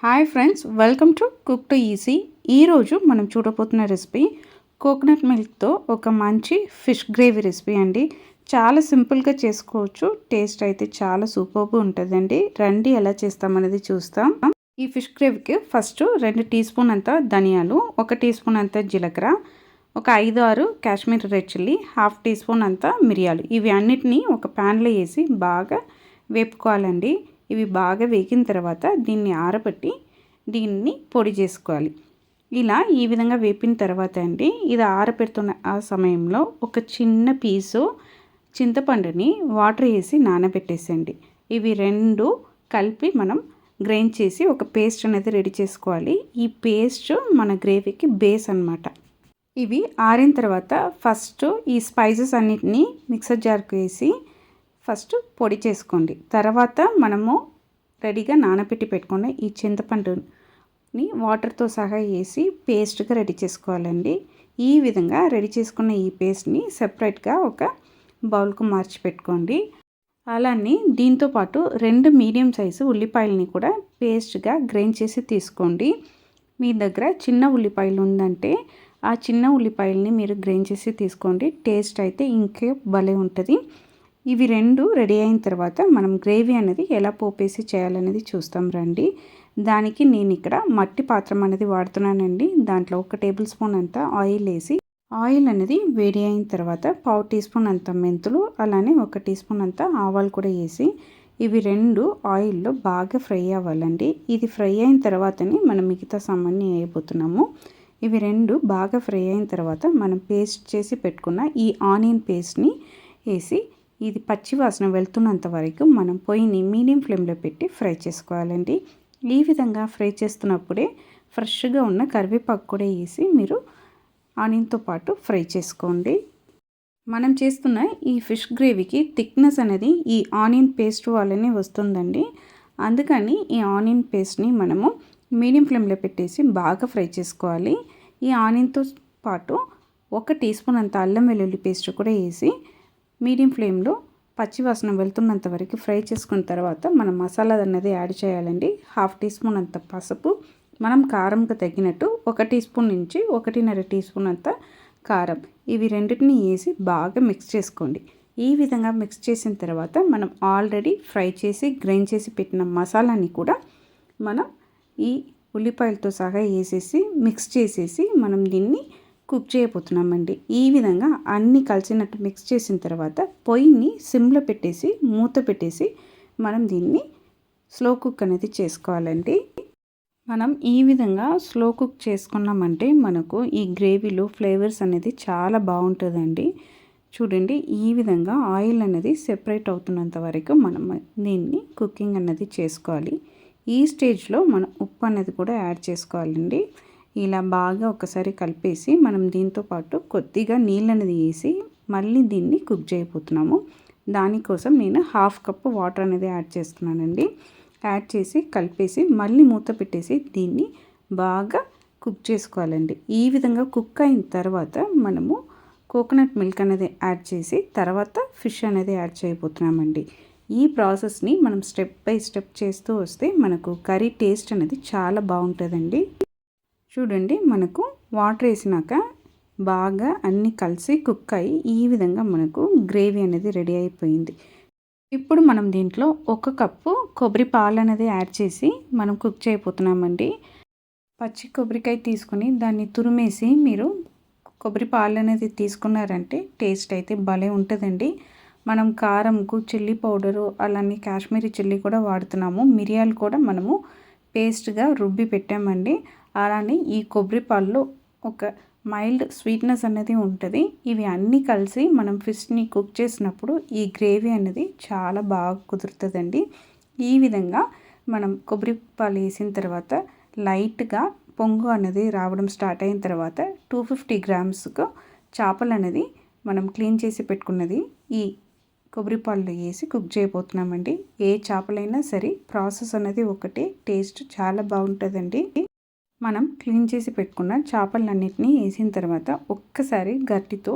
Hi friends, welcome to cook to easy. ఈరోజు మనం చూడబోతున్న recipe coconut మిల్క్తో ఒక మంచి ఫిష్ గ్రేవీ రెసిపీ అండి. చాలా సింపుల్గా చేసుకోవచ్చు. టేస్ట్ అయితే చాలా సూపర్గా ఉంటుందండి. రండి ఎలా చేస్తామనేది చూస్తాం. ఈ ఫిష్ గ్రేవీకి ఫస్ట్ 2 టీ స్పూన్ అంత ధనియాలు, 1 టీ స్పూన్ అంత జీలకర్ర, ఒక 5-6 Kashmir red chilli, 1/2 teaspoon అంత మిరియాలు, ఇవి అన్నిటినీ ఒక ప్యాన్లో వేసి బాగా వేపుకోవాలండి. ఇవి బాగా వేగిన తర్వాత దీన్ని ఆరబెట్టి దీన్ని పొడి చేసుకోవాలి. ఇలా ఈ విధంగా వేపిన తర్వాత అండి, ఇది ఆరబెడుతున్న ఆ సమయంలో ఒక చిన్న పీసు చింతపండుని వాటర్ వేసి నానబెట్టేసండి. ఇవి రెండు కలిపి మనం గ్రైండ్ చేసి ఒక పేస్ట్ అనేది రెడీ చేసుకోవాలి. ఈ పేస్ట్ మన గ్రేవీకి బేస్ అన్నమాట. ఇవి ఆరిన తర్వాత ఫస్ట్ ఈ స్పైసెస్ అన్నిటినీ మిక్సర్ జార్కి వేసి ఫస్ట్ పొడి చేసుకోండి. తర్వాత మనము రెడీగా నానబెట్టి పెట్టుకున్న ఈ చింతపండుని వాటర్తో సహా వేసి పేస్ట్గా రెడీ చేసుకోవాలండి. ఈ విధంగా రెడీ చేసుకున్న ఈ పేస్ట్ని సెపరేట్గా ఒక బౌల్కు మార్చి పెట్టుకోండి. అలానే దీంతోపాటు 2 మీడియం సైజు ఉల్లిపాయలని కూడా పేస్ట్గా గ్రైండ్ చేసి తీసుకోండి. మీ దగ్గర చిన్న ఉల్లిపాయలు ఉందంటే ఆ చిన్న ఉల్లిపాయలని మీరు గ్రైండ్ చేసి తీసుకోండి. టేస్ట్ అయితే ఇంకే భలే ఉంటుంది. ఇవి రెండు రెడీ అయిన తర్వాత మనం గ్రేవీ అనేది ఎలా పోపేసి చేయాలనేది చూస్తాం రండి. దానికి నేను ఇక్కడ మట్టి పాత్రం అనేది వాడుతున్నానండి. దాంట్లో 1 టేబుల్ స్పూన్ అంత ఆయిల్ వేసి, ఆయిల్ అనేది వేడి అయిన తర్వాత 1/2 టీ స్పూన్ అంత మెంతులు, అలానే 1 టీ స్పూన్ అంత ఆవాలు కూడా వేసి ఇవి రెండు ఆయిల్లో బాగా ఫ్రై అవ్వాలండి. ఇది ఫ్రై అయిన తర్వాతనే మనం మిగతా సామాన్ని వేయబోతున్నాము. ఇవి రెండు బాగా ఫ్రై అయిన తర్వాత మనం పేస్ట్ చేసి పెట్టుకున్న ఈ ఆనియన్ పేస్ట్ని వేసి ఇది పచ్చి వాసన వెళ్తున్నంత వరకు మనం పొయ్యిని మీడియం ఫ్లేమ్లో పెట్టి ఫ్రై చేసుకోవాలండి. ఈ విధంగా ఫ్రై చేస్తున్నప్పుడే ఫ్రెష్గా ఉన్న కరివేపాకు కూడా వేసి మీరు ఆనియన్తో పాటు ఫ్రై చేసుకోండి. మనం చేస్తున్న ఈ ఫిష్ గ్రేవీకి థిక్నెస్ అనేది ఈ ఆనియన్ పేస్ట్ వల్లనే వస్తుందండి. అందుకని ఈ ఆనియన్ పేస్ట్ని మనము మీడియం ఫ్లేమ్లో పెట్టేసి బాగా ఫ్రై చేసుకోవాలి. ఈ ఆనియన్తో పాటు 1 టీ స్పూన్ అంత అల్లం వెల్లుల్లి పేస్ట్ కూడా వేసి మీడియం ఫ్లేమ్లో పచ్చివాసన వెళ్తున్నంత వరకు ఫ్రై చేసుకున్న తర్వాత మనం మసాలా అనేది యాడ్ చేయాలండి. 1/2 టీ స్పూన్ అంత పసుపు, మనం కారంకి తగ్గినట్టు 1 టీ స్పూన్ నుంచి 1.5 టీ స్పూన్ అంత కారం, ఇవి రెండింటిని వేసి బాగా మిక్స్ చేసుకోండి. ఈ విధంగా మిక్స్ చేసిన తర్వాత మనం ఆల్రెడీ ఫ్రై చేసి గ్రైండ్ చేసి పెట్టిన మసాలాని కూడా మనం ఈ ఉల్లిపాయలతో సహా వేసేసి మిక్స్ చేసేసి మనం దీన్ని కుక్ చేయబోతున్నామండి. ఈ విధంగా అన్నీ కలిసినట్టు మిక్స్ చేసిన తర్వాత పొయ్యిని సిమ్లో పెట్టేసి మూత పెట్టేసి మనం దీన్ని స్లో కుక్ అనేది చేసుకోవాలండి. మనం ఈ విధంగా స్లో కుక్ చేసుకున్నామంటే మనకు ఈ గ్రేవీలో ఫ్లేవర్స్ అనేది చాలా బాగుంటుందండి. చూడండి, ఈ విధంగా ఆయిల్ అనేది సెపరేట్ అవుతున్నంత వరకు మనం దీన్ని కుకింగ్ అనేది చేసుకోవాలి. ఈ స్టేజ్లో మనం ఉప్పు అనేది కూడా యాడ్ చేసుకోవాలండి. ఇలా బాగా ఒకసారి కలిపేసి మనం దీంతో పాటు కొద్దిగా నీళ్ళు అనేది వేసి మళ్ళీ దీన్ని కుక్ చేయబోతున్నాము. దానికోసం నేను 1/2 కప్పు వాటర్ అనేది యాడ్ చేస్తున్నానండి. యాడ్ చేసి కలిపేసి మళ్ళీ మూత పెట్టేసి దీన్ని బాగా కుక్ చేసుకోవాలండి. ఈ విధంగా కుక్ అయిన తర్వాత మనము కోకోనట్ మిల్క్ అనేది యాడ్ చేసి తర్వాత ఫిష్ అనేది యాడ్ చేయబోతున్నామండి. ఈ ప్రాసెస్ని మనం స్టెప్ బై స్టెప్ చేస్తూ వస్తే మనకు కర్రీ టేస్ట్ అనేది చాలా బాగుంటుందండి. చూడండి, మనకు వాటర్ వేసినాక బాగా అన్నీ కలిసి కుక్ అయ్యి ఈ విధంగా మనకు గ్రేవీ అనేది రెడీ అయిపోయింది. ఇప్పుడు మనం దీంట్లో 1 కప్పు కొబ్బరి పాలు అనేది యాడ్ చేసి మనం కుక్ చేయబోతున్నామండి. పచ్చి కొబ్బరికాయ తీసుకుని దాన్ని తురిమేసి మీరు కొబ్బరి పాలు అనేది తీసుకున్నారంటే టేస్ట్ అయితే భలే ఉంటుందండి. మనం కారంకు చిల్లీ పౌడరు అలానే కాశ్మీరీ చిల్లీ కూడా వాడుతున్నాము. మిరియాలు కూడా మనము పేస్ట్గా రుబ్బి పెట్టామండి. అలానే ఈ కొబ్బరి పాలలో ఒక మైల్డ్ స్వీట్నెస్ అనేది ఉంటుంది. ఇవి అన్నీ కలిసి మనం ఫిష్ని కుక్ చేసినప్పుడు ఈ గ్రేవీ అనేది చాలా బాగా కుదురుతుందండి. ఈ విధంగా మనం కొబ్బరి పాలు వేసిన తర్వాత లైట్గా పొంగు అనేది రావడం స్టార్ట్ అయిన తర్వాత 250 గ్రామ్స్కు చేపలు అనేది మనం క్లీన్ చేసి పెట్టుకున్నది ఈ కొబ్బరి పాలు వేసి కుక్ చేయబోతున్నామండి. ఏ చేపలైనా సరే ప్రాసెస్ అనేది ఒకటే, టేస్ట్ చాలా బాగుంటుందండి. మనం క్లీన్ చేసి పెట్టుకున్న చేపలన్నిటినీ వేసిన తర్వాత ఒక్కసారి గట్టితో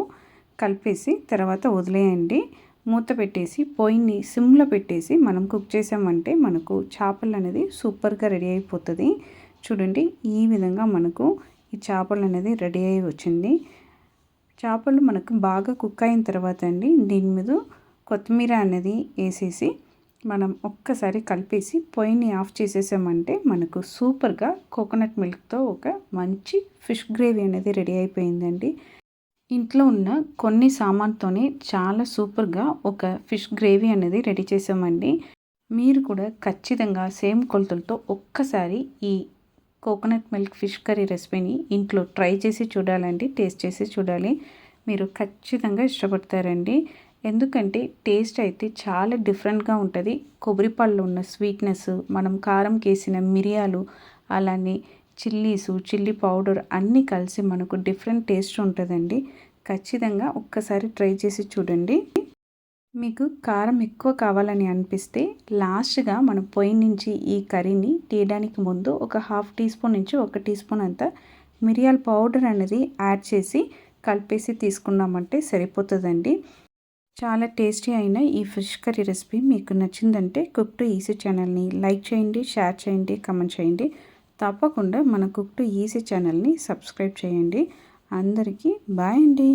కలిపేసి తర్వాత వదిలేయండి. మూత పెట్టేసి పొయ్యిని సిమ్లో పెట్టేసి మనం కుక్ చేసామంటే మనకు చేపలు అనేది సూపర్గా రెడీ అయిపోతుంది. చూడండి, ఈ విధంగా మనకు ఈ చేపలు అనేది రెడీ అయి వచ్చింది. చేపలు మనకు బాగా కుక్ అయిన తర్వాత అండి దీని మీద కొత్తిమీర అనేది వేసేసి మనం ఒక్కసారి కలిపేసి పొయ్యిని ఆఫ్ చేసేసామంటే మనకు సూపర్గా కోకోనట్ మిల్క్తో ఒక మంచి ఫిష్ గ్రేవీ అనేది రెడీ అయిపోయిందండి. ఇంట్లో ఉన్న కొన్ని సామాన్తోనే చాలా సూపర్గా ఒక ఫిష్ గ్రేవీ అనేది రెడీ చేసామండి. మీరు కూడా ఖచ్చితంగా సేమ్ కొలతలతో ఒక్కసారి ఈ కోకోనట్ మిల్క్ ఫిష్ కర్రీ రెసిపీని ఇంట్లో ట్రై చేసి చూడాలండి, టేస్ట్ చేసి చూడాలి. మీరు ఖచ్చితంగా ఇష్టపడతారండి. ఎందుకంటే టేస్ట్ అయితే చాలా డిఫరెంట్గా ఉంటుంది. కొబ్బరి పళ్ళు ఉన్న స్వీట్నెస్, మనం కారం కేసిన మిరియాలు, అలానే చిల్లీసు, చిల్లీ పౌడర్ అన్నీ కలిసి మనకు డిఫరెంట్ టేస్ట్ ఉంటుందండి. ఖచ్చితంగా ఒక్కసారి ట్రై చేసి చూడండి. మీకు కారం ఎక్కువ కావాలని అనిపిస్తే లాస్ట్గా మనం పొయ్యి నుంచి ఈ కర్రీని తీయడానికి ముందు ఒక 1/2 టీ స్పూన్ నుంచి 1 టీ స్పూన్ అంత మిరియాల పౌడర్ అనేది యాడ్ చేసి కలిపేసి తీసుకున్నామంటే సరిపోతుందండి. చాలా టేస్టీ అయిన ఈ ఫిష్ కర్రీ రెసిపీ మీకు నచ్చిందంటే కుక్ టు ఈజీ ఛానల్ని లైక్ చేయండి, షేర్ చేయండి, కామెంట్ చేయండి. తప్పకుండా మన కుక్ టు ఈజీ ఛానల్ని సబ్స్క్రైబ్ చేయండి. అందరికీ బాయ్ అండి.